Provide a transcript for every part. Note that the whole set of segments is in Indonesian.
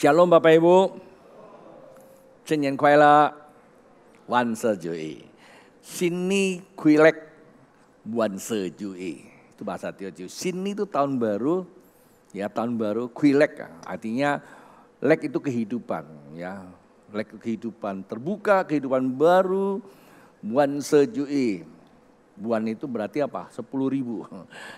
Shalom Bapak Ibu. 新年快乐，万事如意。Sini Kuilek, Wanse Jui. Itu bahasa Teochew. Sini itu tahun baru, ya tahun baru. Kuilek artinya lek itu kehidupan, ya. Lek kehidupan terbuka, kehidupan baru. Wanse Jui. Buan itu berarti apa? 10.000,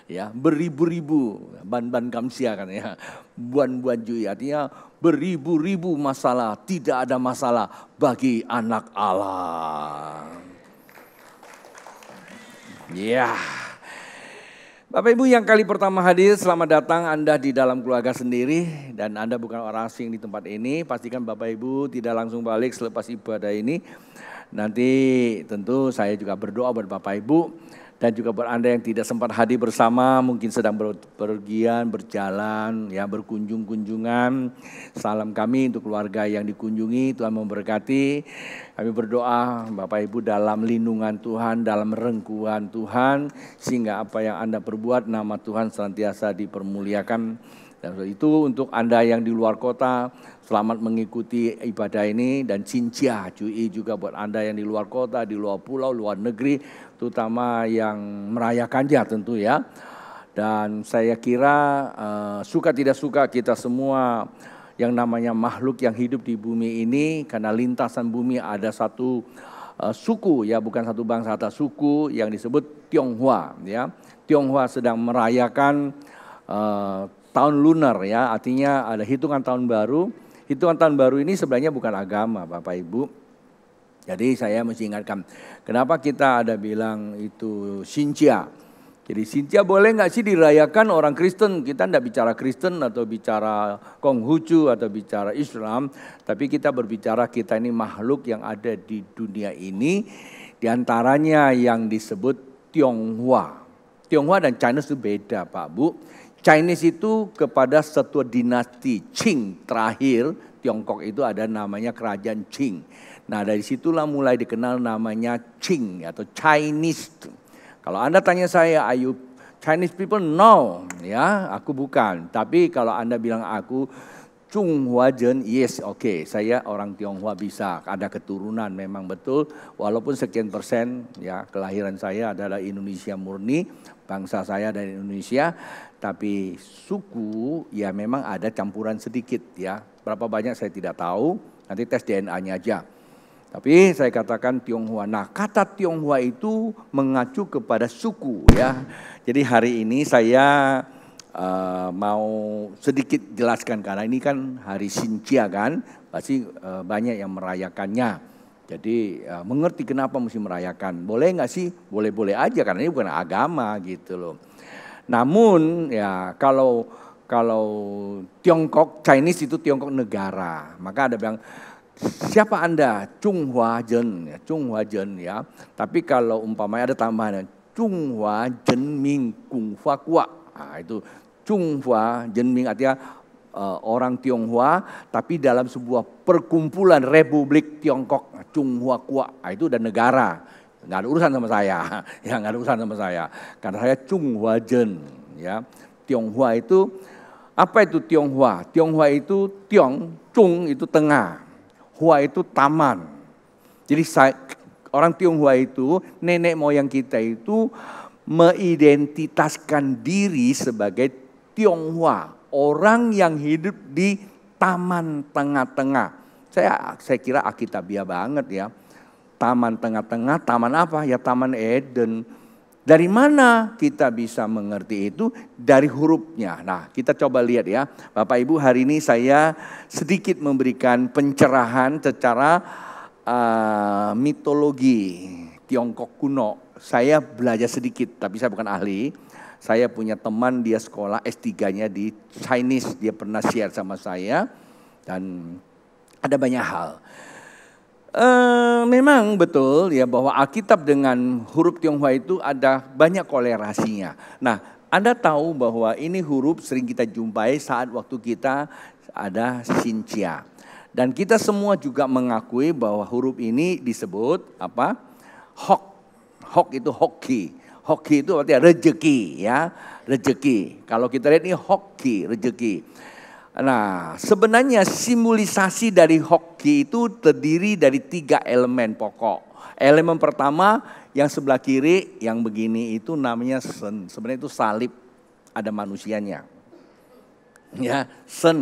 ya beribu-ribu. Ban-ban kamsia kan ya. Buan-buan jui artinya beribu-ribu masalah, tidak ada masalah bagi anak Allah. Ya, Bapak Ibu yang kali pertama hadir, selamat datang Anda di dalam keluarga sendiri dan Anda bukan orang asing di tempat ini. Pastikan Bapak Ibu tidak langsung balik selepas ibadah ini. Nanti tentu saya juga berdoa buat Bapak Ibu dan juga buat Anda yang tidak sempat hadir bersama, mungkin sedang berpergian, berjalan, ya berkunjung-kunjungan. Salam kami untuk keluarga yang dikunjungi, Tuhan memberkati. Kami berdoa Bapak Ibu dalam lindungan Tuhan, dalam rengkuhan Tuhan, sehingga apa yang Anda perbuat nama Tuhan senantiasa dipermuliakan. Dan itu untuk Anda yang di luar kota, selamat mengikuti ibadah ini dan cincia cui juga buat Anda yang di luar kota, di luar pulau, luar negeri, terutama yang merayakannya tentu ya. Dan saya kira suka tidak suka kita semua yang namanya makhluk yang hidup di bumi ini, karena lintasan bumi ada satu suku ya, bukan satu bangsa, ada suku yang disebut Tionghoa ya. Tionghoa sedang merayakan tahun lunar ya, artinya ada hitungan tahun baru. Hitungan tahun baru ini sebenarnya bukan agama Bapak Ibu. Jadi saya mesti ingatkan, kenapa kita ada bilang itu Xinjia. Jadi Xinjia boleh nggak sih dirayakan orang Kristen? Kita tidak bicara Kristen atau bicara Konghucu atau bicara Islam. Tapi kita berbicara kita ini makhluk yang ada di dunia ini. Di antaranya yang disebut Tionghoa. Tionghoa dan Chinese itu beda Pak Bu. Chinese itu kepada satu dinasti Qing terakhir, Tiongkok itu ada namanya kerajaan Qing. Nah dari situlah mulai dikenal namanya Qing atau Chinese. Kalau Anda tanya saya, are you Chinese people? No, ya aku bukan. Tapi kalau Anda bilang aku Zhonghua-zhen, yes, oke, saya orang Tionghoa bisa, ada keturunan memang betul. Walaupun sekian persen ya kelahiran saya adalah Indonesia murni, bangsa saya dari Indonesia. Tapi suku ya memang ada campuran sedikit ya. Berapa banyak saya tidak tahu, nanti tes DNA-nya aja. Tapi saya katakan Tionghoa. Nah kata Tionghoa itu mengacu kepada suku ya. Jadi hari ini saya mau sedikit jelaskan karena ini kan hari Xinjia kan. Pasti banyak yang merayakannya. Jadi mengerti kenapa mesti merayakan. Boleh nggak sih? Boleh-boleh aja karena ini bukan agama gitu loh. Namun ya kalau Tiongkok, Chinese itu Tiongkok negara. Maka ada bilang siapa Anda? Zhonghua-zhen, Zhonghua-zhen ya. Tapi kalau umpamanya ada tambahan Zhonghua-zhen Ming Kung Fa Kwa. Nah, itu Zhonghua-zhen Ming artinya orang Tionghoa tapi dalam sebuah perkumpulan Republik Tiongkok. Zhonghua Kwa, nah, itu udah negara. Nggak ada urusan sama saya, ya nggak ada urusan sama saya. Karena saya Zhonghua-zhen, ya. Tionghoa itu apa itu Tionghoa? Tionghoa itu Zhong itu tengah, Hua itu taman. Jadi orang Tionghoa itu nenek moyang kita itu mengidentitaskan diri sebagai Tionghoa, orang yang hidup di taman tengah-tengah. Saya kira Alkitabiah banget ya. Taman tengah-tengah, taman apa? Ya taman Eden. Dari mana kita bisa mengerti itu? Dari hurufnya. Nah kita coba lihat ya. Bapak Ibu hari ini saya sedikit memberikan pencerahan secara mitologi Tiongkok kuno. Saya belajar sedikit tapi saya bukan ahli. Saya punya teman dia sekolah S3-nya di Chinese. Dia pernah share sama saya. Dan ada banyak hal. Memang betul ya bahwa Alkitab dengan huruf Tionghoa itu ada banyak kolerasinya. Nah, Anda tahu bahwa ini huruf sering kita jumpai saat waktu kita ada Xinjia. Dan kita semua juga mengakui bahwa huruf ini disebut apa? Hok. Hok itu hoki. Hoki itu artinya rezeki ya, rezeki. Kalau kita lihat ini hoki, rezeki. Nah, sebenarnya simbolisasi dari hoki itu terdiri dari 3 elemen pokok. Elemen pertama yang sebelah kiri yang begini itu namanya sen. Sebenarnya itu salib, ada manusianya. Ya,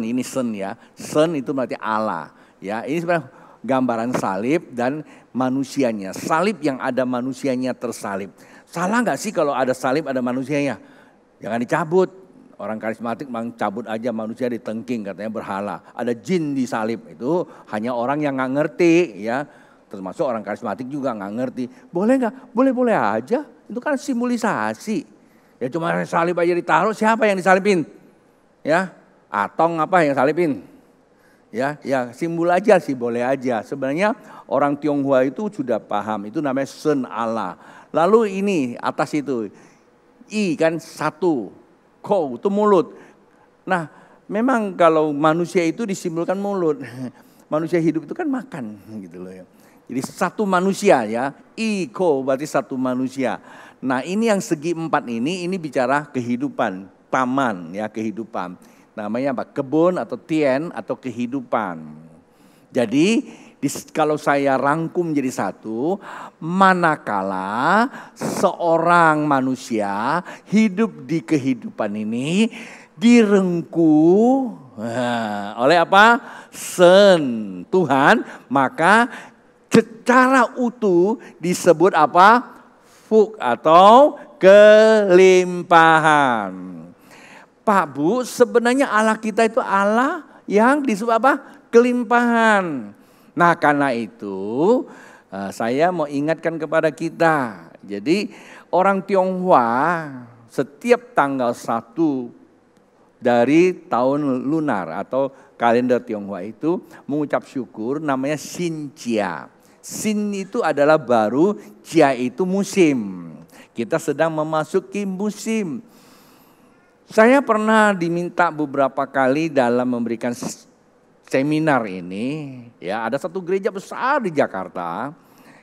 ini sen ya. Sen itu berarti Allah. Ya, ini sebenarnya gambaran salib dan manusianya. Salib yang ada manusianya tersalib. Salah nggak sih kalau ada salib ada manusianya? Jangan dicabut. Orang karismatik memang cabut aja manusia ditengking katanya berhala. Ada jin di salib itu hanya orang yang nggak ngerti ya. Termasuk orang karismatik juga nggak ngerti. Boleh nggak? Boleh-boleh aja. Itu kan simbolisasi. Ya cuma salib aja ditaruh, siapa yang disalibin? Ya, atong apa yang salibin? Ya simbol aja sih boleh aja. Sebenarnya orang Tionghoa itu sudah paham. Itu namanya Sen Allah. Lalu ini atas itu I kan satu. Ko itu mulut. Nah, memang kalau manusia itu disimbolkan mulut. Manusia hidup itu kan makan gitu loh ya. Jadi satu manusia ya. Iko berarti satu manusia. Nah, ini yang segi 4 ini bicara kehidupan, taman ya, kehidupan. Namanya apa? Kebun atau tien atau kehidupan. Jadi kalau saya rangkum jadi satu, manakala seorang manusia hidup di kehidupan ini direngku oleh apa? Sen Tuhan, maka secara utuh disebut apa? Fuk atau kelimpahan. Pak Bu, sebenarnya Allah kita itu Allah yang disebut apa? Kelimpahan. Nah karena itu saya mau ingatkan kepada kita. Jadi orang Tionghoa setiap tanggal 1 dari tahun lunar atau kalender Tionghoa itu mengucap syukur namanya Xinjia. Xin itu adalah baru, Jia itu musim. Kita sedang memasuki musim. Saya pernah diminta beberapa kali dalam memberikan seminar ini, ya ada satu gereja besar di Jakarta,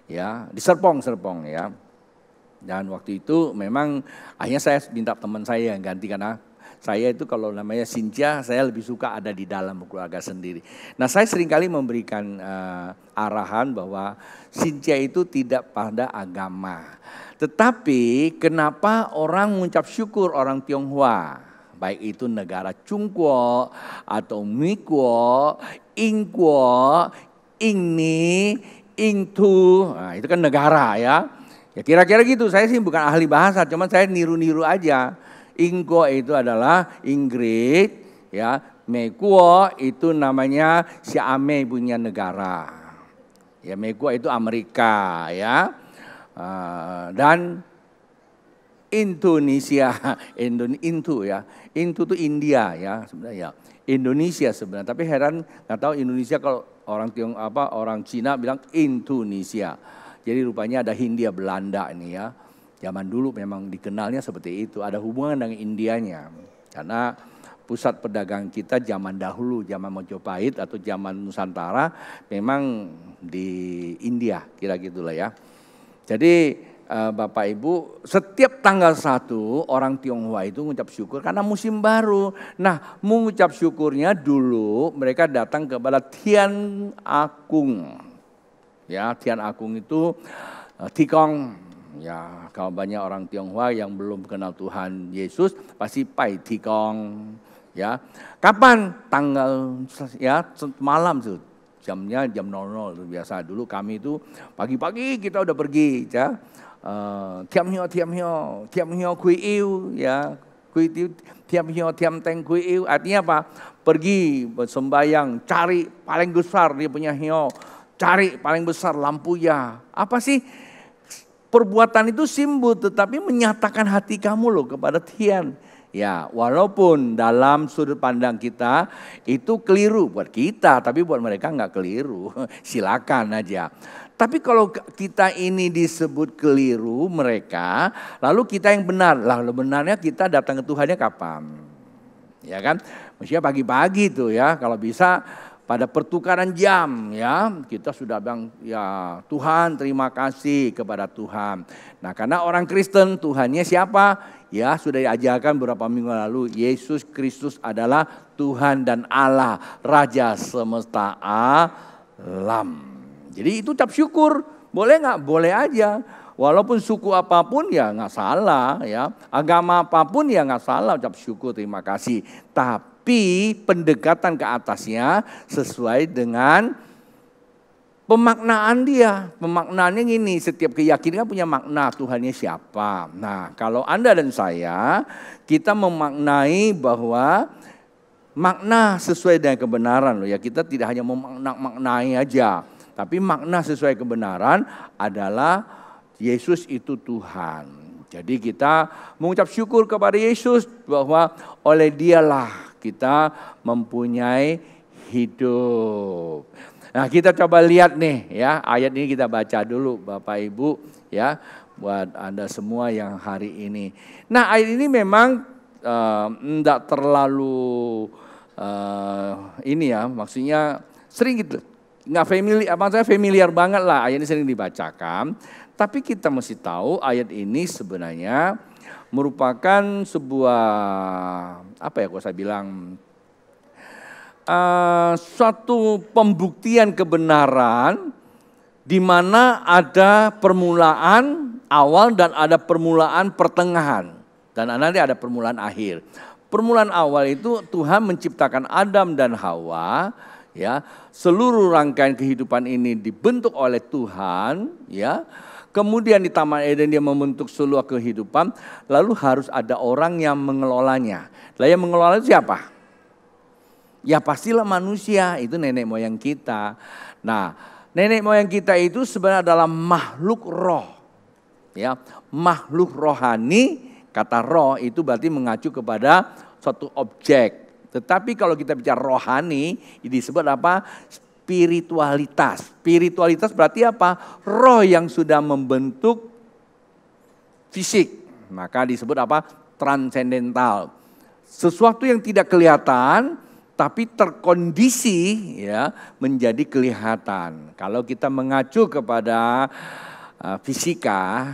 ya di Serpong ya. Dan waktu itu memang akhirnya saya minta teman saya yang ganti karena saya itu kalau namanya Sinja saya lebih suka ada di dalam keluarga sendiri. Nah saya seringkali memberikan arahan bahwa Sinja itu tidak pada agama. Tetapi kenapa orang mengucap syukur orang Tionghoa? Baik itu negara Chungguo atau Miguo, Ingguo, Ingni, Ingtu. Nah, itu kan negara ya. Ya kira-kira gitu, saya sih bukan ahli bahasa, cuman saya niru-niru aja. Ingguo itu adalah Inggris, ya. Miguo itu namanya Siame punya negara. Ya Miguo itu Amerika ya. Dan Indonesia, Intu ya, Intu itu India ya sebenarnya, Indonesia sebenarnya. Tapi heran nggak tahu Indonesia kalau orang Cina bilang Indonesia. Jadi rupanya ada Hindia Belanda ini ya. Zaman dulu memang dikenalnya seperti itu, ada hubungan dengan Indianya. Karena pusat perdagangan kita zaman dahulu, zaman Majapahit atau zaman Nusantara memang di India, kira gitulah ya. Jadi Bapak Ibu, setiap tanggal 1 orang Tionghoa itu mengucap syukur karena musim baru. Nah, mengucap syukurnya dulu mereka datang kepada Tian Akung. Ya, Tian Akung itu Tikong. Ya, kalau banyak orang Tionghoa yang belum kenal Tuhan Yesus pasti Pai Tikong. Ya, kapan tanggal ya malam tuh. Jamnya jam 00 biasa dulu kami itu pagi-pagi kita udah pergi ya. Tiam hio kui iu ya, kui tiu tiam hio tiam teng kui iu artinya apa? Pergi bersembayang, cari paling besar dia punya hio, cari paling besar lampunya. Apa sih? Perbuatan itu simbol tetapi menyatakan hati kamu loh kepada Tian. Ya, walaupun dalam sudut pandang kita itu keliru buat kita, tapi buat mereka nggak keliru. Silakan aja. Tapi kalau kita ini disebut keliru mereka, lalu kita yang benar. Lalu benarnya kita datang ke Tuhannya kapan? Ya kan? Mestinya pagi-pagi tuh ya, kalau bisa pada pertukaran jam ya, kita sudah bilang ya Tuhan terima kasih kepada Tuhan. Nah karena orang Kristen Tuhannya siapa? Ya sudah diajarkan beberapa minggu lalu, Yesus Kristus adalah Tuhan dan Allah, Raja semesta alam. Jadi itu ucap syukur, boleh nggak? Boleh aja. Walaupun suku apapun ya nggak salah ya, agama apapun ya nggak salah ucap syukur terima kasih. Tapi pendekatan ke atasnya sesuai dengan pemaknaan dia. Pemaknaannya gini, setiap keyakinan punya makna Tuhannya siapa. Nah kalau Anda dan saya, kita memaknai bahwa makna sesuai dengan kebenaran loh ya. Kita tidak hanya memaknai aja. Tapi makna sesuai kebenaran adalah Yesus itu Tuhan. Jadi kita mengucap syukur kepada Yesus bahwa oleh Dialah kita mempunyai hidup. Nah kita coba lihat nih ya, ayat ini kita baca dulu Bapak Ibu ya, buat Anda semua yang hari ini. Nah ayat ini memang tidak terlalu ini ya, maksudnya sering gitu, nggak familiar, maksudnya familiar banget lah, ayat ini sering dibacakan. Tapi kita mesti tahu ayat ini sebenarnya merupakan sebuah, apa ya kalau saya bilang, suatu pembuktian kebenaran di mana ada permulaan awal dan ada permulaan pertengahan. Dan nanti ada permulaan akhir. Permulaan awal itu Tuhan menciptakan Adam dan Hawa. Ya, seluruh rangkaian kehidupan ini dibentuk oleh Tuhan, ya. Kemudian di Taman Eden dia membentuk seluruh kehidupan, lalu harus ada orang yang mengelolanya. Lah yang mengelola itu siapa? Ya pastilah manusia, itu nenek moyang kita. Nah, nenek moyang kita itu sebenarnya adalah makhluk roh. Ya, makhluk rohani, kata roh itu berarti mengacu kepada suatu objek. Tetapi kalau kita bicara rohani, ini disebut apa? Spiritualitas. Spiritualitas berarti apa? Roh yang sudah membentuk fisik. Maka disebut apa? Transendental. Sesuatu yang tidak kelihatan tapi terkondisi ya menjadi kelihatan. Kalau kita mengacu kepada fisika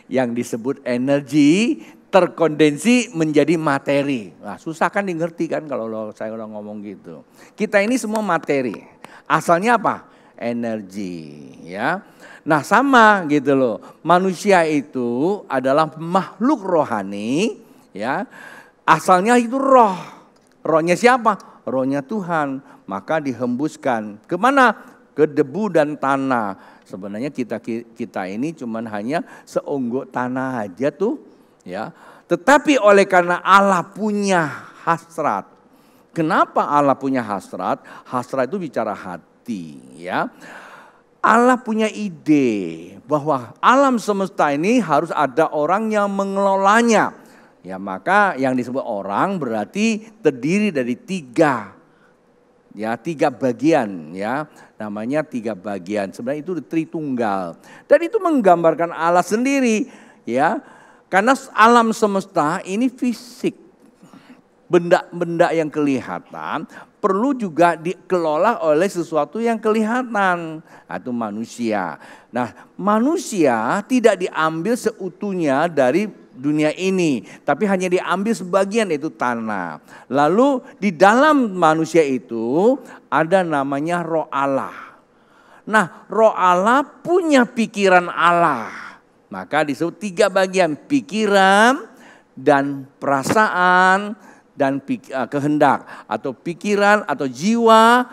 yang disebut energi, terkondensi menjadi materi. Nah, susah kan dimengerti kan kalau saya udah ngomong gitu. Kita ini semua materi. Asalnya apa? Energi, ya. Nah, sama gitu loh. Manusia itu adalah makhluk rohani, ya. Asalnya itu roh. Rohnya siapa? Rohnya Tuhan. Maka dihembuskan kemana? Ke debu dan tanah. Sebenarnya kita ini cuman hanya seonggok tanah aja tuh, ya. Tetapi oleh karena Allah punya hasrat. Kenapa Allah punya hasrat? Hasrat itu bicara hati, ya. Allah punya ide bahwa alam semesta ini harus ada orang yang mengelolanya. Ya, maka yang disebut orang berarti terdiri dari tiga bagian, ya. Namanya tiga bagian. Sebenarnya itu Tritunggal. Dan itu menggambarkan Allah sendiri, ya. Karena alam semesta ini fisik. Benda-benda yang kelihatan perlu juga dikelola oleh sesuatu yang kelihatan, atau manusia. Nah, manusia tidak diambil seutuhnya dari dunia ini, tapi hanya diambil sebagian, yaitu tanah. Lalu di dalam manusia itu ada namanya Roh Allah. Nah, Roh Allah punya pikiran Allah. Maka disebut tiga bagian, pikiran dan perasaan dan kehendak, atau pikiran atau jiwa,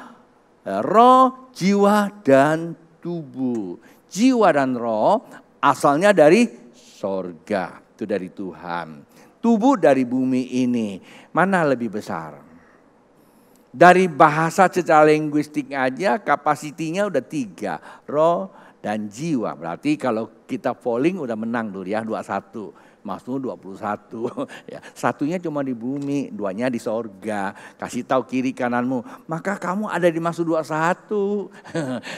roh, jiwa dan tubuh. Jiwa dan roh asalnya dari sorga, itu dari Tuhan. Tubuh dari bumi ini. Mana lebih besar? Dari bahasa secara linguistik aja kapasitinya udah 3, roh dan jiwa. Berarti kalau kita polling udah menang dulu ya, 21. Masuk 21, ya, satunya cuma di bumi, 2-nya di sorga. Kasih tahu kiri kananmu, maka kamu ada di Mazmur 21.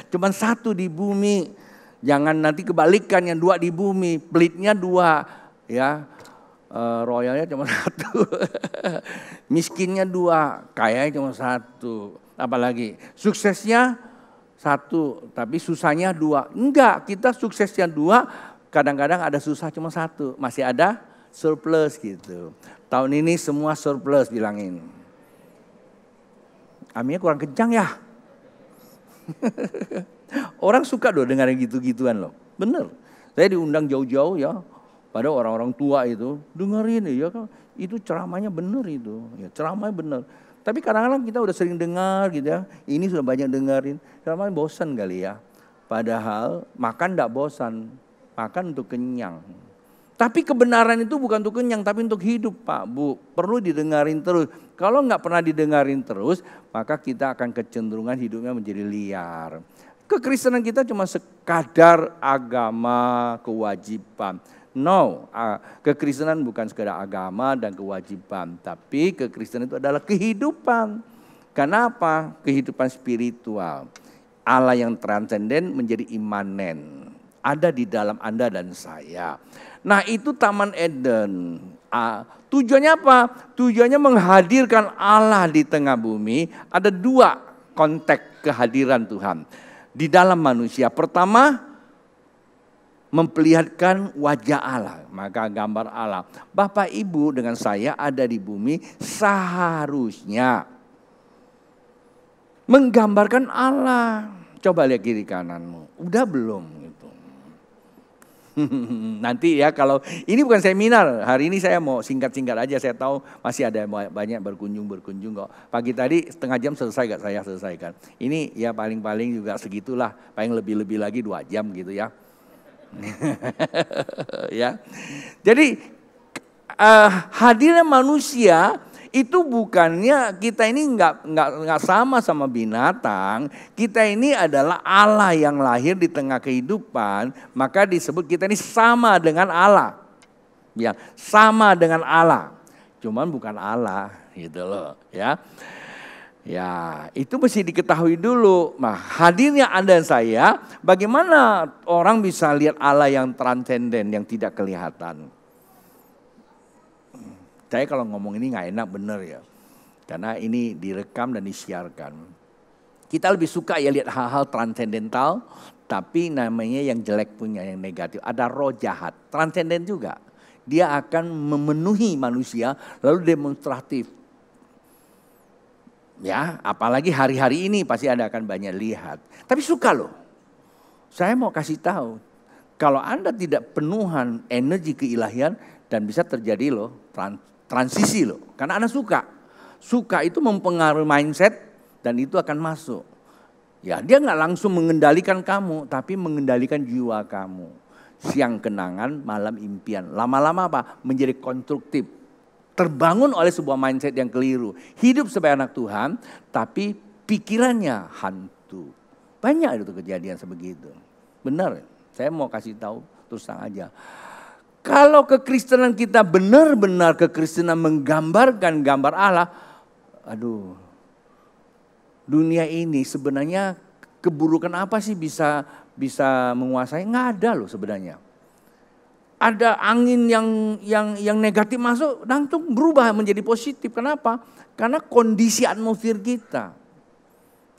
Cuman 1 di bumi. Jangan nanti kebalikan, yang 2 di bumi, pelitnya 2, ya. Royalnya cuma 1. Miskinnya 2, kayanya cuma 1. apalagi suksesnya 1, tapi susahnya 2. Enggak, kita suksesnya 2, kadang-kadang ada susah cuma 1, masih ada surplus gitu. Tahun ini semua surplus bilangin. Aminnya kurang kencang ya. Orang suka loh dengar gitu-gituan loh. Bener. Saya diundang jauh-jauh ya. Pada orang-orang tua itu dengerin ya kan. Itu ceramahnya bener itu. Ya, ceramahnya bener. Tapi kadang-kadang kita udah sering dengar gitu ya. Ini sudah banyak dengerin. Ceramahnya bosan kali ya. Padahal makan enggak bosan. Makan untuk kenyang. Tapi kebenaran itu bukan untuk kenyang, tapi untuk hidup Pak, Bu. Perlu didengarin terus. Kalau nggak pernah didengarin terus, maka kita akan kecenderungan hidupnya menjadi liar. Kekristenan kita cuma sekadar agama, kewajiban. No, kekristenan bukan sekadar agama dan kewajiban. Tapi kekristenan itu adalah kehidupan. Karena apa? Kehidupan spiritual. Allah yang transenden menjadi imanen. Ada di dalam Anda dan saya. Nah itu Taman Eden. Tujuannya apa? Tujuannya menghadirkan Allah di tengah bumi. Ada 2 konteks kehadiran Tuhan di dalam manusia. Pertama, memperlihatkan wajah Allah, maka gambar Allah. Bapak Ibu dengan saya ada di bumi seharusnya menggambarkan Allah. Coba lihat kiri kananmu, udah belum? Nanti ya kalau ini bukan seminar, hari ini saya mau singkat-singkat aja, saya tahu masih ada banyak berkunjung kok. Pagi tadi setengah jam selesai gak saya selesaikan. Ini ya paling-paling juga segitulah, paling lebih-lebih lagi 2 jam gitu ya. Ya. Jadi hadirnya manusia itu bukannya kita ini nggak sama binatang. Kita ini adalah Allah yang lahir di tengah kehidupan, maka disebut kita ini sama dengan Allah. Ya, sama dengan Allah. Cuman bukan Allah gitu loh, ya. Ya, itu mesti diketahui dulu. Nah, hadirnya Anda dan saya, bagaimana orang bisa lihat Allah yang transenden, yang tidak kelihatan? Saya kalau ngomong ini nggak enak bener ya. Karena ini direkam dan disiarkan. Kita lebih suka ya lihat hal-hal transendental. Tapi namanya yang jelek punya, yang negatif. Ada roh jahat, transenden juga. Dia akan memenuhi manusia lalu demonstratif. Ya, apalagi hari-hari ini pasti Anda akan banyak lihat. Tapi suka loh. Saya mau kasih tahu. Kalau Anda tidak penuhan energi keilahian dan bisa terjadi loh transisi loh. Karena Anda suka. Suka itu mempengaruhi mindset dan itu akan masuk. Ya, dia nggak langsung mengendalikan kamu, tapi mengendalikan jiwa kamu. Siang kenangan, malam impian. Lama-lama apa? Menjadi konstruktif. Terbangun oleh sebuah mindset yang keliru. Hidup sebagai anak Tuhan, tapi pikirannya hantu. Banyak itu kejadian sebegitu. Benar, saya mau kasih tahu terus terang aja. Kalau kekristenan kita benar-benar kekristenan menggambarkan gambar Allah, aduh, dunia ini sebenarnya keburukan apa sih bisa menguasai? Nggak ada loh sebenarnya. Ada angin yang negatif masuk, langsung berubah menjadi positif. Kenapa? Karena kondisi atmosfer kita,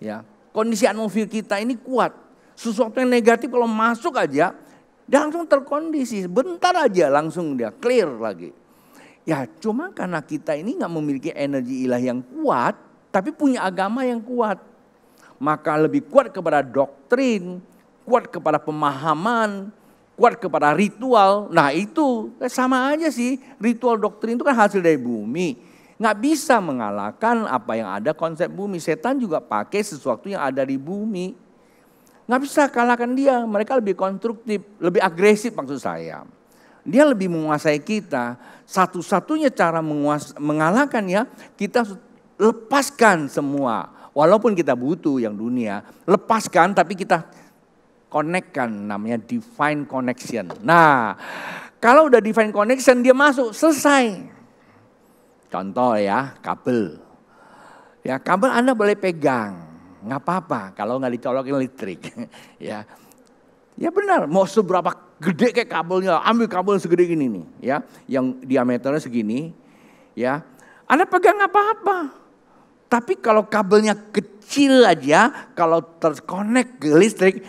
ya, kondisi atmosfer kita ini kuat. Sesuatu yang negatif kalau masuk aja, dia langsung terkondisi, bentar aja langsung dia clear lagi. Ya cuma karena kita ini gak memiliki energi ilahi yang kuat, tapi punya agama yang kuat. Maka lebih kuat kepada doktrin, kuat kepada pemahaman, kuat kepada ritual. Nah itu sama aja sih, ritual doktrin itu kan hasil dari bumi. Gak bisa mengalahkan apa yang ada konsep bumi. Setan juga pakai sesuatu yang ada di bumi. Nggak bisa kalahkan dia, mereka lebih konstruktif, lebih agresif maksud saya. Dia lebih menguasai kita, satu-satunya cara mengalahkan ya, kita lepaskan semua. Walaupun kita butuh yang dunia, lepaskan tapi kita connect-kan, namanya divine connection. Nah, kalau udah divine connection dia masuk, selesai. Contoh ya, kabel. Ya, kabel Anda boleh pegang. Nggak apa-apa kalau nggak dicolokin listrik. Ya, ya benar. Mau seberapa gede kayak kabelnya, ambil kabel segede gini nih, ya, yang diameternya segini, ya. Anda pegang nggak apa-apa. Tapi kalau kabelnya kecil aja, kalau terkonek ke listrik,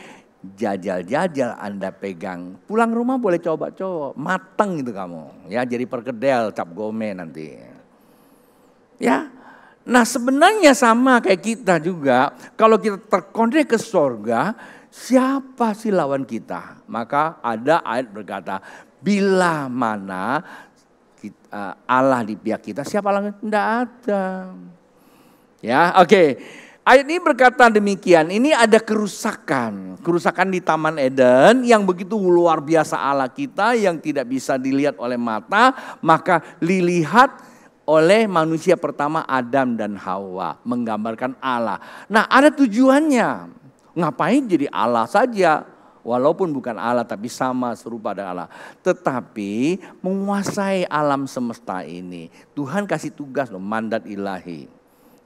jajal-jajal Anda pegang. Pulang rumah boleh coba-coba, mateng gitu kamu. Ya, jadi perkedel, cap gome nanti. Ya, nah sebenarnya sama kayak kita juga. Kalau kita terkonek ke surga, siapa sih lawan kita? Maka ada ayat berkata, bila mana Allah di pihak kita, siapa lawan? Tidak ada. Ya, oke. Ayat ini berkata demikian, ini ada kerusakan di Taman Eden yang begitu luar biasa Allah kita yang tidak bisa dilihat oleh mata, maka dilihat oleh manusia pertama Adam dan Hawa, menggambarkan Allah. Nah, ada tujuannya. Ngapain jadi Allah saja? Walaupun bukan Allah tapi sama serupa dengan Allah. Tetapi menguasai alam semesta ini. Tuhan kasih tugas loh, mandat ilahi.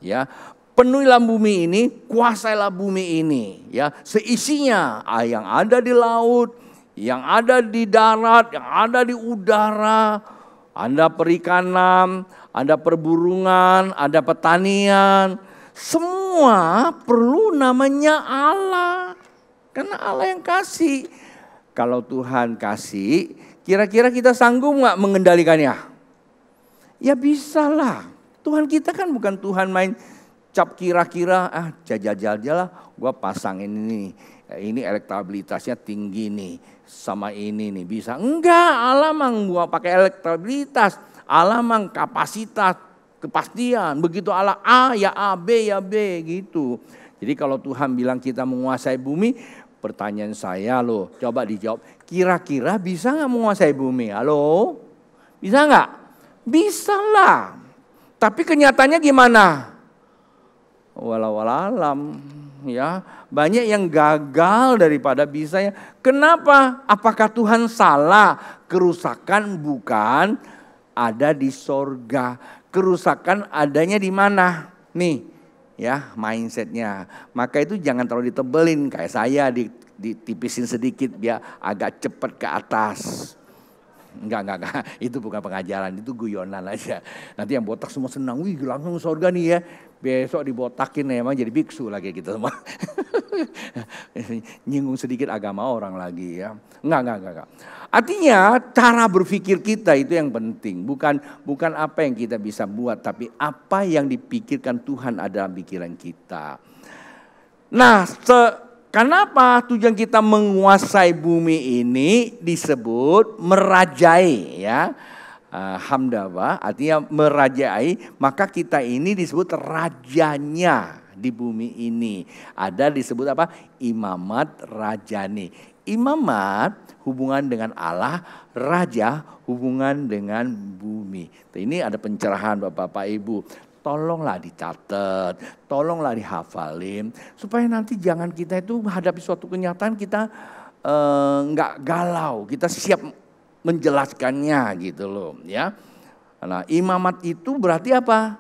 Ya, penuhilah bumi ini, kuasailah bumi ini. Ya, seisinya yang ada di laut, yang ada di darat, yang ada di udara. Ada perikanan, ada perburungan, ada pertanian. Semua perlu namanya Allah. Karena Allah yang kasih. Kalau Tuhan kasih, kira-kira kita sanggup gak mengendalikannya? Ya bisa lah. Tuhan kita kan bukan Tuhan main cap kira-kira, jajal-jajal lah. Gue pasang ini elektabilitasnya tinggi nih. Sama ini nih bisa. Enggak, Allah mang gua pakai elektabilitas. Allah mang kapasitas, kepastian. Begitu Allah A ya A, B ya B gitu. Jadi kalau Tuhan bilang kita menguasai bumi, pertanyaan saya loh, coba dijawab. Kira-kira bisa gak menguasai bumi? Halo? Bisa gak? Bisa lah. Tapi kenyataannya gimana? Walau alam. Ya, banyak yang gagal daripada bisanya. Kenapa? Apakah Tuhan salah? Kerusakan bukan ada di sorga. Kerusakan adanya di mana? Nih, ya mindsetnya. Maka itu jangan terlalu ditebelin kayak saya, ditipisin sedikit biar agak cepat ke atas. Enggak. Itu bukan pengajaran, itu guyonan aja. Nanti yang botak semua senang, wih langsung surga nih ya. Besok dibotakin ya, emang jadi biksu lagi kita semua. Nyinggung sedikit agama orang lagi ya. Enggak. Artinya cara berpikir kita itu yang penting. Bukan apa yang kita bisa buat, tapi apa yang dipikirkan Tuhan ada dalam pikiran kita. Nah, kenapa tujuan kita menguasai bumi ini disebut merajai ya. Hamdawa artinya merajai, maka kita ini disebut rajanya di bumi ini. Ada disebut apa? Imamat rajani. Imamat hubungan dengan Allah, raja hubungan dengan bumi. Ini ada pencerahan Bapak Ibu. Tolonglah dicatat, tolonglah dihafalin. Supaya nanti jangan kita itu menghadapi suatu kenyataan kita nggak galau, kita siap menjelaskannya gitu loh ya. Nah, imamat itu berarti apa?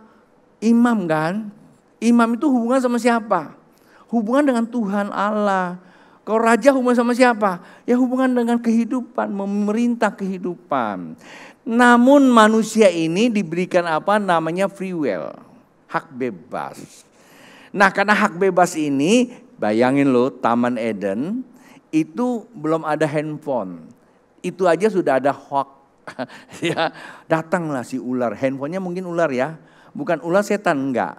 Imam kan? Imam itu hubungan sama siapa? Hubungan dengan Tuhan Allah. Kalau raja hubungan sama siapa? Ya hubungan dengan kehidupan, memerintah kehidupan. Namun manusia ini diberikan apa namanya free will, hak bebas. Nah, karena hak bebas ini, bayangin loh Taman Eden itu belum ada handphone. Itu aja sudah ada hoax. Ya, datanglah si ular. Handphonenya mungkin ular ya. Bukan ular setan, enggak.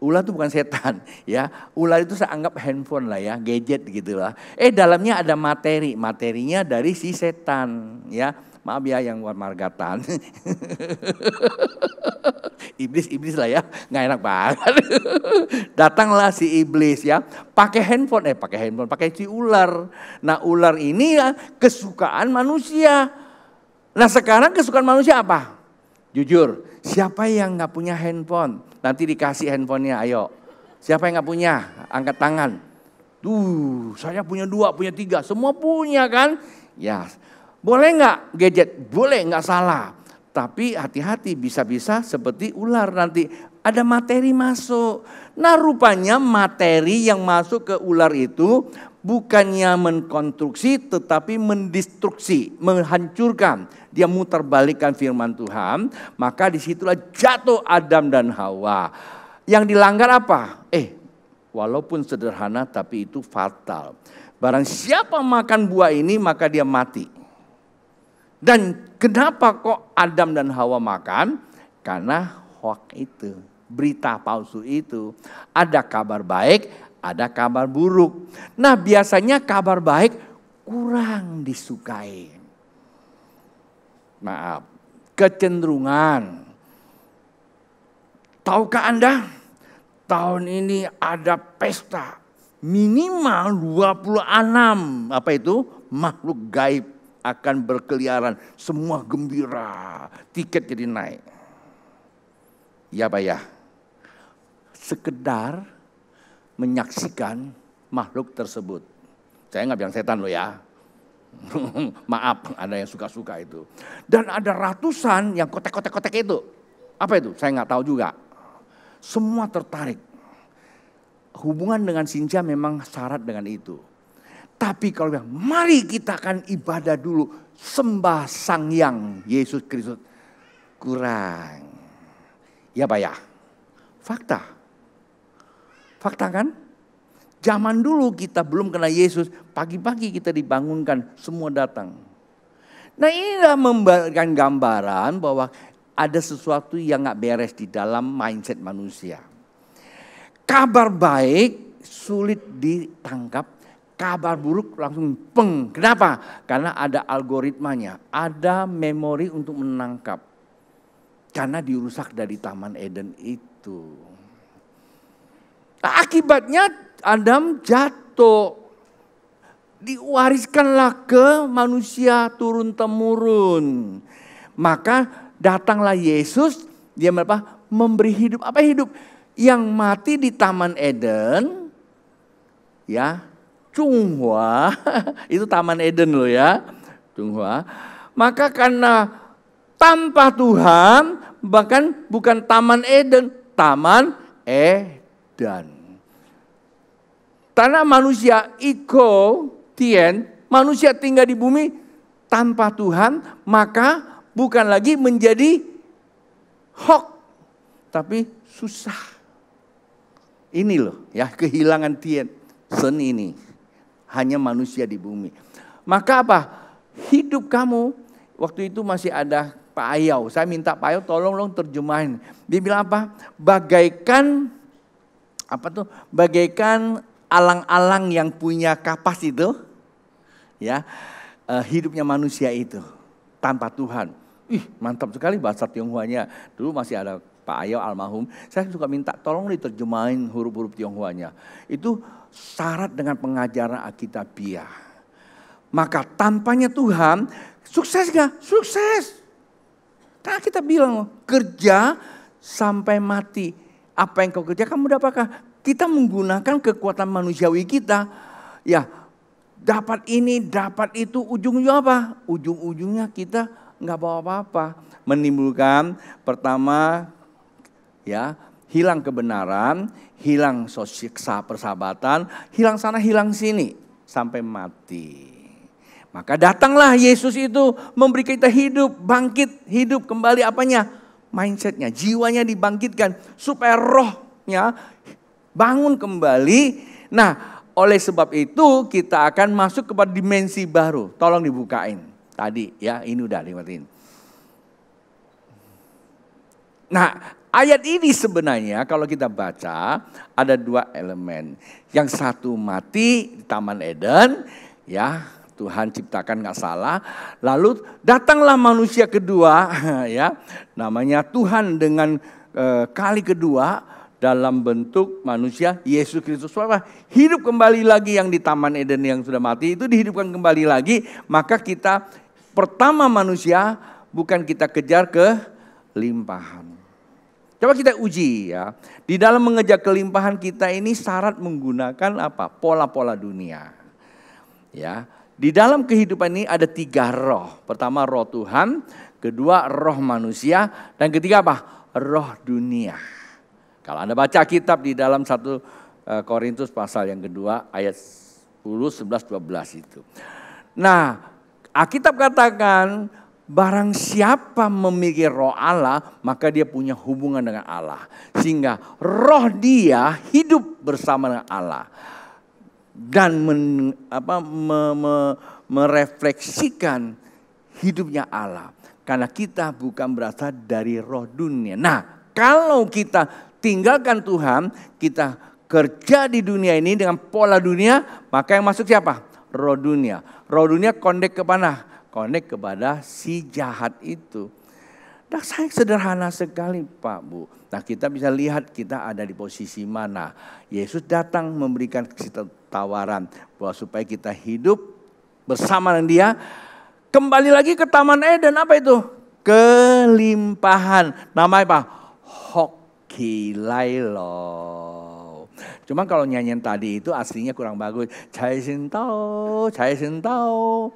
Ular itu bukan setan ya. Ular itu saya anggap handphone lah ya, gadget gitu lah. Dalamnya ada materi. Materinya dari si setan ya. Maaf ya yang luar margatan. Iblis lah ya, nggak enak banget. Datanglah si iblis ya, pakai handphone, pakai si ular. Nah ular ini ya kesukaan manusia. Nah sekarang kesukaan manusia apa? Jujur, siapa yang nggak punya handphone? Nanti dikasih handphonenya, ayo. Siapa yang nggak punya? Angkat tangan. Tuh, saya punya 2, punya 3, semua punya kan? Ya. Boleh nggak gadget? Boleh, nggak salah. Tapi hati-hati bisa-bisa seperti ular nanti ada materi masuk. Nah rupanya materi yang masuk ke ular itu bukannya mengkonstruksi tetapi mendestruksi, menghancurkan. Dia mutar balikkan firman Tuhan, maka disitulah jatuh Adam dan Hawa. Yang dilanggar apa? Walaupun sederhana tapi itu fatal. Barang siapa makan buah ini maka dia mati. Dan kenapa kok Adam dan Hawa makan? Karena hoax itu, berita palsu itu. Ada kabar baik, ada kabar buruk. Nah biasanya kabar baik kurang disukai. Maaf, kecenderungan. Tahukah Anda, tahun ini ada pesta minimal 26 makhluk gaib akan berkeliaran, semua gembira, tiket jadi naik. Ya Pak ya, sekedar menyaksikan makhluk tersebut. Saya nggak bilang setan loh ya. Maaf, ada yang suka-suka itu. Dan ada ratusan yang kotek-kotek-kotek itu. Apa itu? Saya nggak tahu juga. Semua tertarik. Hubungan dengan Sinja memang syarat dengan itu. Tapi kalau bilang, mari kita akan ibadah dulu, sembah Sang Hyang Yesus Kristus, kurang. Ya Pak ya, fakta. Fakta kan? Zaman dulu kita belum kenal Yesus, pagi-pagi kita dibangunkan, semua datang. Nah inilah memberikan gambaran bahwa ada sesuatu yang gak beres di dalam mindset manusia. Kabar baik sulit ditangkap, kabar buruk langsung peng. Kenapa? Karena ada algoritmanya, ada memori untuk menangkap. Karena dirusak dari Taman Eden itu. Nah, akibatnya Adam jatuh. Diwariskanlah ke manusia turun-temurun. Maka datanglah Yesus, dia memberi hidup. Apa hidup? Yang mati di Taman Eden, ya, Chunghua, itu Taman Eden loh ya, Chunghua. Maka karena tanpa Tuhan, bahkan bukan Taman Eden, Taman Eden. Karena manusia manusia tinggal di bumi tanpa Tuhan, maka bukan lagi menjadi hoax, tapi susah. Ini loh ya, kehilangan Tien, sen ini. Hanya manusia di bumi. Maka apa? Hidup kamu, waktu itu masih ada Pak Ayau. Saya minta Pak Ayau tolong terjemahin. Dia bilang apa? Bagaikan alang-alang yang punya kapas itu. Ya, hidupnya manusia itu tanpa Tuhan. Mantap sekali bahasa Tionghoanya. Dulu masih ada Pak Ayau almarhum, saya suka minta tolong diterjemahin huruf-huruf Tionghoanya. Itu syarat dengan pengajaran Alkitabiah. Maka tanpanya Tuhan, sukses gak? Sukses. Karena kita bilang kerja sampai mati. Apa yang kau kerja kamu dapatkan. Kita menggunakan kekuatan manusiawi kita. Ya, dapat ini, dapat itu, ujung-ujungnya apa? Ujung-ujungnya kita nggak bawa apa-apa. Menimbulkan pertama, ya, hilang kebenaran, hilang sosial persahabatan, hilang sana, hilang sini, sampai mati. Maka datanglah Yesus itu memberi kita hidup, bangkit, hidup kembali apanya? Mindsetnya, jiwanya dibangkitkan supaya rohnya bangun kembali. Nah, oleh sebab itu kita akan masuk kepada dimensi baru. Tolong dibukain. Tadi ya, ini udah lewat. Nah, ayat ini sebenarnya kalau kita baca ada dua elemen. Yang satu mati di Taman Eden, ya Tuhan ciptakan nggak salah. Lalu datanglah manusia kedua, ya namanya Tuhan dengan kali kedua dalam bentuk manusia Yesus Kristus. Hidup kembali lagi yang di Taman Eden yang sudah mati itu dihidupkan kembali lagi. Maka kita pertama manusia bukan kita kejar kelimpahan. Coba kita uji ya. Di dalam mengejar kelimpahan kita ini syarat menggunakan apa? Pola-pola dunia. Ya. Di dalam kehidupan ini ada 3 roh. Pertama roh Tuhan, kedua roh manusia, dan ketiga apa? Roh dunia. Kalau Anda baca kitab di dalam 1 Korintus pasal yang kedua ayat 10, 11, 12 itu. Nah, Alkitab katakan barang siapa memiliki roh Allah, maka dia punya hubungan dengan Allah. Sehingga roh dia hidup bersama dengan Allah. Dan merefleksikan hidupnya Allah. Karena kita bukan berasal dari roh dunia. Nah, kalau kita tinggalkan Tuhan, kita kerja di dunia ini dengan pola dunia, maka yang masuk siapa? Roh dunia. Roh dunia kondek ke mana? Connect kepada si jahat itu. Nah, saya sederhana sekali Pak Bu. Nah, kita bisa lihat kita ada di posisi mana. Yesus datang memberikan tawaran bahwa supaya kita hidup bersama dengan Dia. Kembali lagi ke Taman Eden, apa itu? Kelimpahan. Namanya apa? Hokilailo. Cuma kalau nyanyian tadi itu aslinya kurang bagus. Cai sin tao, cai sin tao.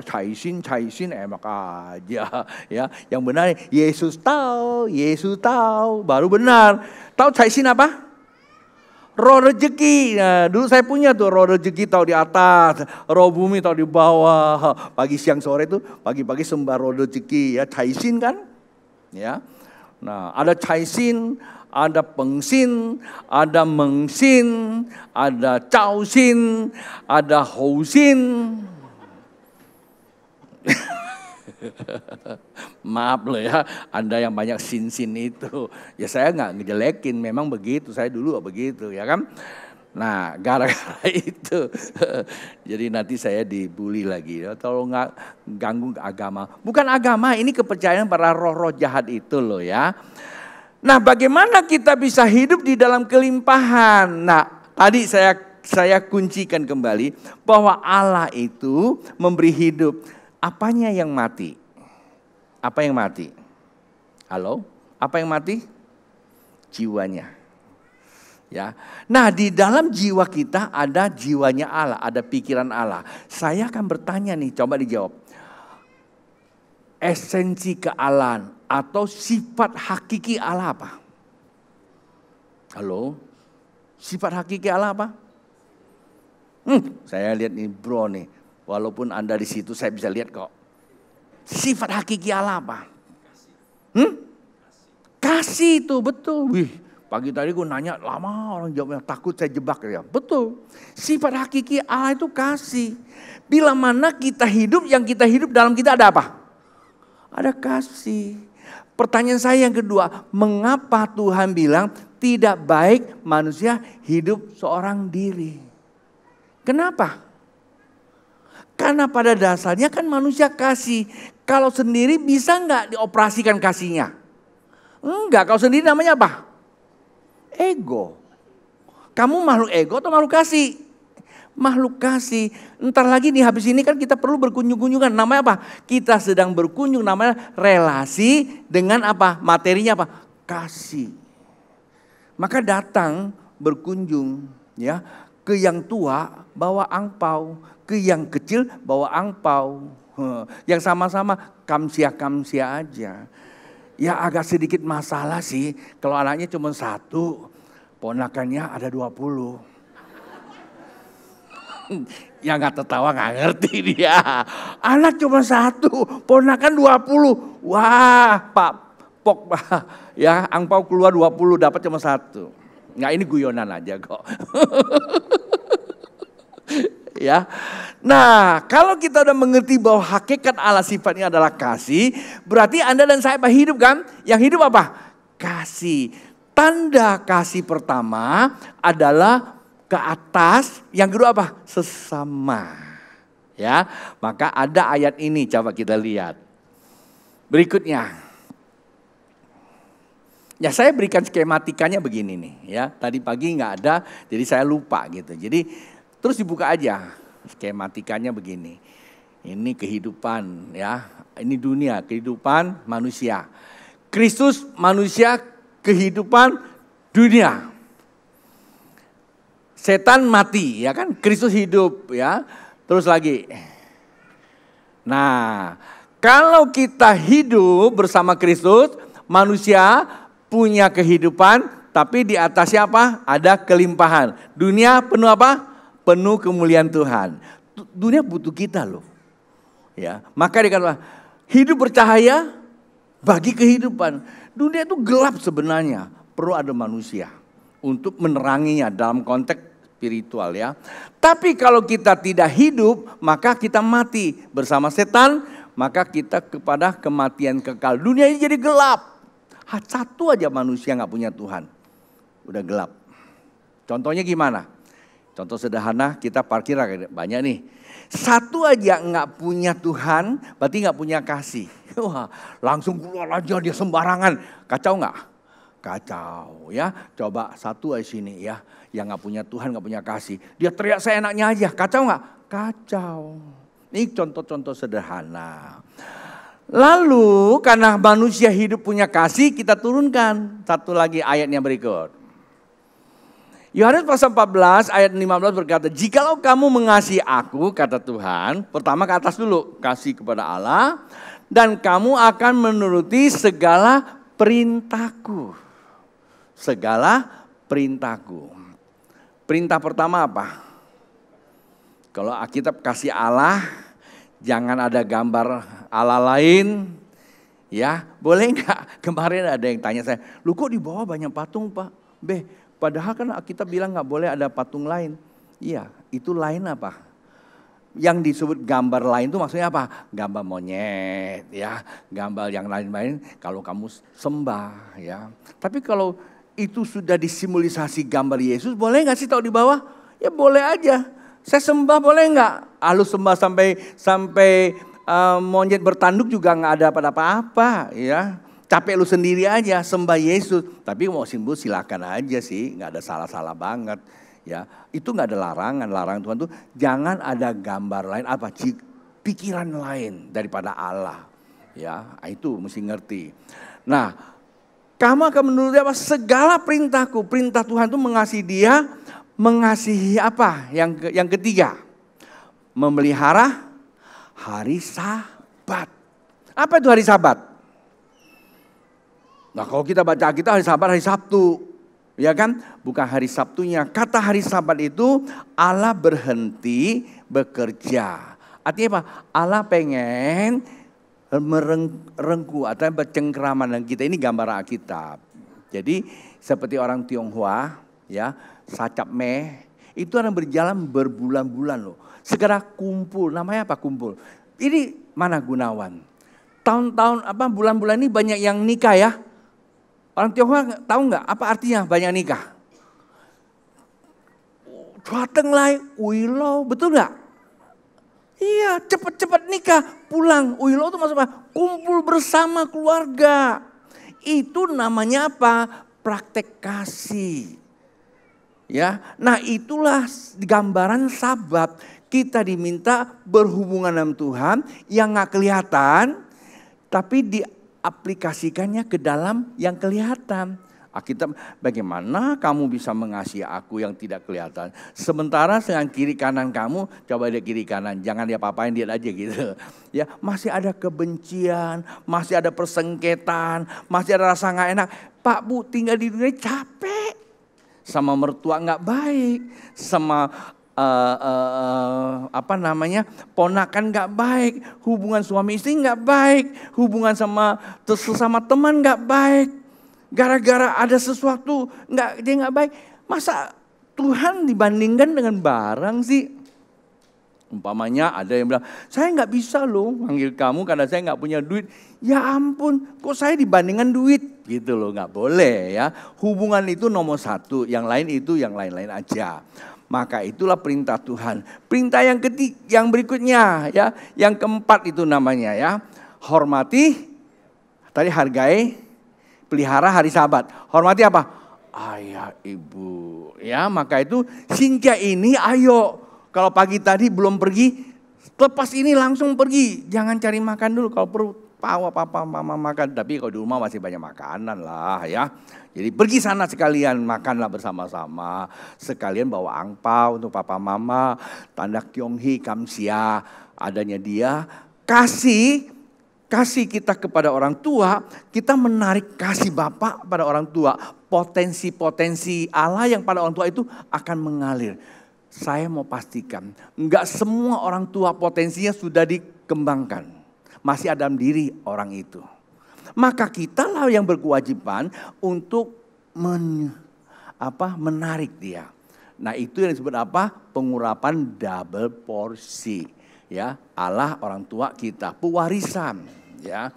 Caisin enak aja ya. Yang benar Yesus tahu baru benar. Tahu caisin apa? Roh rezeki. Nah, dulu saya punya tuh roh rezeki tahu di atas, roh bumi tahu di bawah. Pagi siang sore tuh pagi-pagi sembah roh rezeki ya, caisin kan? Ya. Nah, ada caisin, ada pengsin, ada mengsin, ada causin, ada housin. Maaf loh ya, Anda yang banyak sin-sin itu. Ya saya nggak ngejelekin, memang begitu. Saya dulu begitu ya kan. Nah gara-gara itu jadi nanti saya dibully lagi. Ya, tolong nggak ganggu agama. Bukan agama, ini kepercayaan para roh-roh jahat itu loh ya. Nah bagaimana kita bisa hidup di dalam kelimpahan? Nah tadi saya kuncikan kembali bahwa Allah itu memberi hidup. Apanya yang mati? Apa yang mati? Halo? Apa yang mati? Jiwanya. Ya. Nah, di dalam jiwa kita ada jiwanya Allah, ada pikiran Allah. Saya akan bertanya nih, coba dijawab. Esensi kealahan atau sifat hakiki Allah apa? Halo? Sifat hakiki Allah apa? Saya lihat nih bro nih. Walaupun Anda di situ saya bisa lihat kok. Sifat hakiki Allah apa? Kasih itu betul. Wih, pagi tadi gue nanya lama orang jawabnya, takut saya jebak ya. Betul. Sifat hakiki Allah itu kasih. Bila mana kita hidup, yang kita hidup dalam kita ada apa? Ada kasih. Pertanyaan saya yang kedua, mengapa Tuhan bilang tidak baik manusia hidup seorang diri? Kenapa? Karena pada dasarnya kan manusia kasih. Kalau sendiri bisa nggak dioperasikan kasihnya? Enggak, kalau sendiri namanya apa? Ego. Kamu makhluk ego atau makhluk kasih? Makhluk kasih. Ntar lagi nih habis ini kan kita perlu berkunjung-kunjungan. Namanya apa? Kita sedang berkunjung, namanya relasi dengan apa? Materinya apa? Kasih. Maka datang berkunjung ya ke yang tua bawa angpau. Ke yang kecil bawa angpau. Yang sama-sama kamsia-kamsia aja. Ya agak sedikit masalah sih. Kalau anaknya cuma satu. Ponakannya ada 20. Yang gak tertawa gak ngerti dia. Anak cuma satu. Ponakan 20. Wah Pak Pok. Ya angpau keluar 20 dapat cuma satu. Nggak, ini guyonan aja kok. Ya, nah kalau kita udah mengerti bahwa hakikat Allah sifatnya adalah kasih, berarti Anda dan saya hidup kan? Yang hidup apa? Kasih. Tanda kasih pertama adalah ke atas, yang kedua apa? Sesama. Ya, maka ada ayat ini, coba kita lihat. Berikutnya. Ya saya berikan skematikanya begini nih ya. Tadi pagi nggak ada, jadi saya lupa gitu. Jadi terus dibuka aja, skematikanya begini. Ini kehidupan ya, ini dunia, kehidupan manusia. Kristus manusia, kehidupan dunia. Setan mati ya kan, Kristus hidup ya. Terus lagi. Nah, kalau kita hidup bersama Kristus, manusia punya kehidupan, tapi di atasnya apa? Ada kelimpahan. Dunia penuh apa? Penuh kemuliaan Tuhan. Dunia butuh kita loh. Ya, maka dikatakan Hidup bercahaya bagi kehidupan. Dunia itu gelap sebenarnya. Perlu ada manusia untuk meneranginya dalam konteks spiritual ya. Tapi kalau kita tidak hidup, maka kita mati bersama setan, maka kita kepada kematian kekal. Dunia ini jadi gelap. Satu aja manusia gak punya Tuhan. Udah gelap. Contohnya gimana? Contoh sederhana, kita parkir banyak nih. Satu aja nggak punya Tuhan, berarti nggak punya kasih. Wah, langsung keluar aja dia sembarangan. Kacau nggak? Kacau ya. Coba satu aja sini ya, yang nggak punya Tuhan, nggak punya kasih. Dia teriak seenaknya aja. Kacau nggak? Kacau. Ini contoh-contoh sederhana. Lalu karena manusia hidup punya kasih, kita turunkan satu lagi ayatnya berikut. Yohanes pasal 14 ayat 15 berkata, jikalau kamu mengasihi aku, kata Tuhan, pertama ke atas dulu, kasih kepada Allah, dan kamu akan menuruti segala perintahku. Segala perintahku. Perintah pertama apa? Kalau Alkitab kasih Allah, jangan ada gambar Allah lain. Ya, boleh enggak? Kemarin ada yang tanya saya, lu kok di bawah banyak patung Pak? Padahal kan kita bilang nggak boleh ada patung lain. Iya, itu lain apa? Yang disebut gambar lain itu maksudnya apa? Gambar monyet, ya, gambar yang lain-lain. Kalau kamu sembah, ya. Tapi kalau itu sudah disimulisasi gambar Yesus, boleh nggak sih tahu di bawah? Ya boleh aja. Saya sembah boleh nggak? Lalu sembah sampai monyet bertanduk juga nggak ada apa-apa, ya. Capek lu sendiri aja sembah Yesus. Tapi mau simbol silakan aja sih. Gak ada salah-salah banget. Ya, itu gak ada larangan. Larangan Tuhan tuh jangan ada gambar lain. Apa? Pikiran lain daripada Allah. Ya, itu mesti ngerti. Nah, kamu akan menuruti apa? Segala perintahku. Perintah Tuhan itu mengasihi dia. Mengasihi apa? Yang ketiga. Memelihara hari Sabat. Apa itu hari Sabat? Nah kalau kita baca kita hari Sabat hari Sabtu, ya kan? Bukan hari Sabtunya. Kata hari Sabat itu Allah berhenti bekerja. Artinya apa? Allah pengen merengku atau bercengkrama dengan kita. Ini gambar Alkitab. Jadi seperti orang Tionghoa, ya, sacap meh, itu orang berjalan berbulan-bulan loh. Segera kumpul, namanya apa kumpul? Ini mana Gunawan? Tahun-tahun bulan-bulan ini banyak yang nikah ya. Orang Tionghoa tahu nggak apa artinya banyak nikah? Datang lai uilo, betul nggak? Iya, cepat-cepat nikah, pulang. Uilo itu maksudnya kumpul bersama keluarga. Itu namanya apa? Praktek kasih. Ya, nah itulah gambaran Sabat. Kita diminta berhubungan dengan Tuhan yang nggak kelihatan, tapi diaplikasikannya ke dalam yang kelihatan. Alkitab, bagaimana kamu bisa mengasihi aku yang tidak kelihatan? Sementara dengan kiri kanan kamu, coba lihat kiri kanan, jangan dia apa-apain, dia aja gitu. Ya, masih ada kebencian, masih ada persengketaan, masih ada rasa nggak enak. Pak Bu tinggal di dunia capek, sama mertua nggak baik, sama ponakan nggak baik, hubungan suami istri nggak baik, hubungan sama sesama teman nggak baik. Gara-gara ada sesuatu dia nggak baik. Masa Tuhan dibandingkan dengan barang sih? Umpamanya ada yang bilang, saya nggak bisa loh manggil kamu karena saya nggak punya duit. Ya ampun, kok saya dibandingkan duit? Gitu loh, nggak boleh ya. Hubungan itu nomor satu, yang lain itu yang lain-lain aja. Maka itulah perintah Tuhan. Perintah yang yang berikutnya ya, yang keempat itu namanya ya, hormati, tadi hargai, pelihara hari Sabat. Hormati apa? Ayah ibu. Ya, maka itu Cynthia ini ayo. Kalau pagi tadi belum pergi, lepas ini langsung pergi. Jangan cari makan dulu kalau perlu. Papa mama makan, tapi kalau di rumah masih banyak makanan lah ya. Jadi pergi sana sekalian makanlah bersama-sama. Sekalian bawa angpau untuk papa mama, tanda Kyonghi Kamsia, adanya dia. Kasih kita kepada orang tua, kita menarik kasih Bapak pada orang tua. Potensi-potensi Allah yang pada orang tua itu akan mengalir. Saya mau pastikan, enggak semua orang tua potensinya sudah dikembangkan. Masih ada dalam diri orang itu. Maka kitalah yang berkewajiban untuk menarik dia. Nah itu yang disebut apa? Pengurapan double porsi. Ya, Allah orang tua kita, pewarisan. Ya,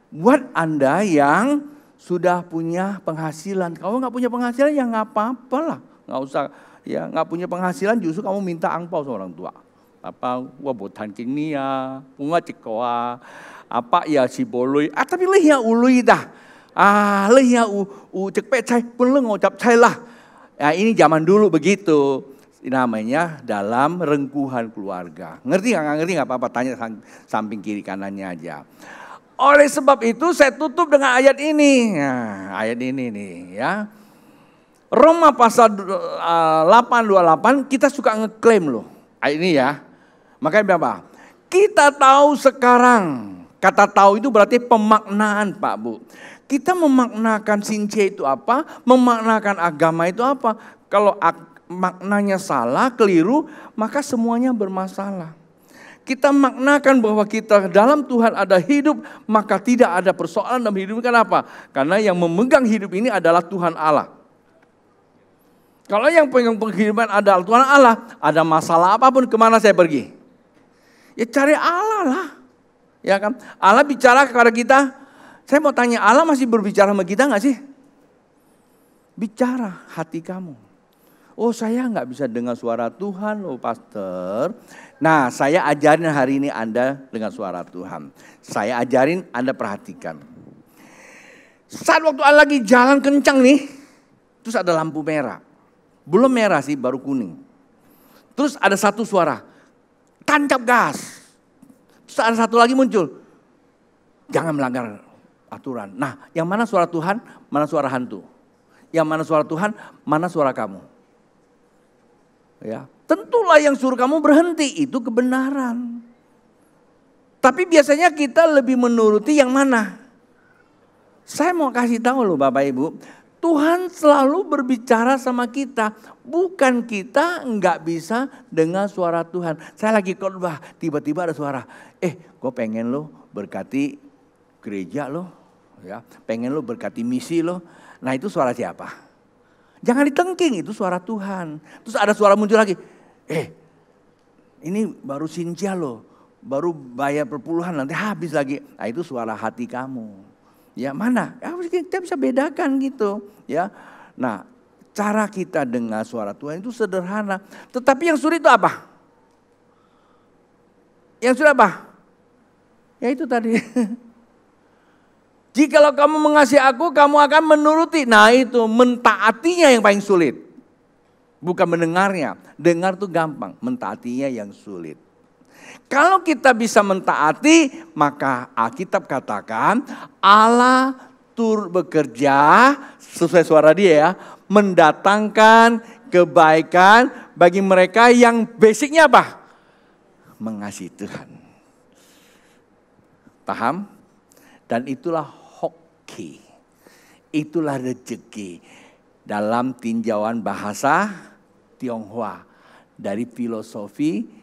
buat Anda yang sudah punya penghasilan, kalau nggak punya penghasilan ya nggak apa-apa lah, nggak usah. Ya, nggak punya penghasilan justru kamu minta angpau sama orang tua. Apa, wah botan kini ya, bunga cikoa, apa ya si boloi, tapi leh ya ului dah, leh ya cek pecai, pun le ngocap cai lah. Ya ini zaman dulu begitu, namanya dalam rengkuhan keluarga. Ngerti ngerti nggak apa-apa, tanya samping kiri kanannya aja. Oleh sebab itu saya tutup dengan ayat ini, nah, ayat ini nih ya. Roma pasal 8:28 kita suka ngeklaim loh. Ini ya. Makanya berapa? Kita tahu sekarang. Kata tahu itu berarti pemaknaan Pak Bu. Kita memaknakan since itu apa? Memaknakan agama itu apa? Kalau maknanya salah, keliru, maka semuanya bermasalah. Kita maknakan bahwa kita dalam Tuhan ada hidup, maka tidak ada persoalan dalam hidup. Kenapa? Karena yang memegang hidup ini adalah Tuhan Allah. Kalau yang pegang kehidupan adalah Tuhan Allah, ada masalah apapun kemana saya pergi? Ya cari Allah lah. Ya kan? Allah bicara kepada kita. Saya mau tanya, Allah masih berbicara sama kita gak sih? Bicara hati kamu. Oh saya gak bisa dengar suara Tuhan loh pastor. Nah saya ajarin hari ini Anda dengan suara Tuhan. Saya ajarin Anda perhatikan. Saat waktu Anda lagi jalan kencang nih. Terus ada lampu merah. Belum merah sih, baru kuning. Terus ada satu suara, tancap gas. Terus ada satu lagi muncul, jangan melanggar aturan. Nah, yang mana suara Tuhan, mana suara hantu? Yang mana suara Tuhan, mana suara kamu? Ya, tentulah yang suruh kamu berhenti, itu kebenaran. Tapi biasanya kita lebih menuruti yang mana? Saya mau kasih tahu loh Bapak Ibu, Tuhan selalu berbicara sama kita. Bukan kita nggak bisa dengar suara Tuhan. Saya lagi khotbah, tiba-tiba ada suara. Gue pengen lo berkati gereja lo. Ya, pengen lo berkati misi lo. Nah itu suara siapa? Jangan ditengking, itu suara Tuhan. Terus ada suara muncul lagi. Ini baru Sinja lo. Baru bayar perpuluhan, nanti habis lagi. Nah itu suara hati kamu. Ya mana? Ya, kita bisa bedakan gitu. Ya, nah cara kita dengar suara Tuhan itu sederhana. Tetapi yang sulit itu apa? Yang sulit apa? Ya itu tadi. Jikalau kamu mengasihi aku, kamu akan menuruti. Nah itu mentaatinya yang paling sulit. Bukan mendengarnya. Dengar tuh gampang, mentaatinya yang sulit. Kalau kita bisa mentaati, maka Alkitab katakan Allah turut bekerja sesuai suara dia ya, mendatangkan kebaikan bagi mereka yang basicnya apa? Mengasihi Tuhan. Paham? Dan itulah hoki, itulah rezeki dalam tinjauan bahasa Tionghoa dari filosofi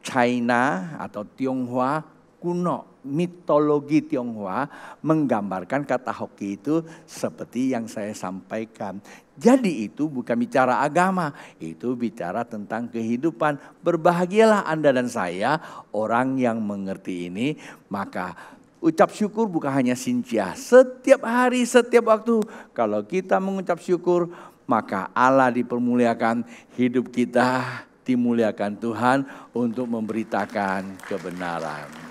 China atau Tionghoa kuno, mitologi Tionghoa menggambarkan kata hoki itu seperti yang saya sampaikan. Jadi itu bukan bicara agama, itu bicara tentang kehidupan. Berbahagialah Anda dan saya orang yang mengerti ini, maka ucap syukur bukan hanya Sintia. Setiap hari, setiap waktu kalau kita mengucap syukur, maka Allah dipermuliakan, hidup kita dimuliakan Tuhan untuk memberitakan kebenaran.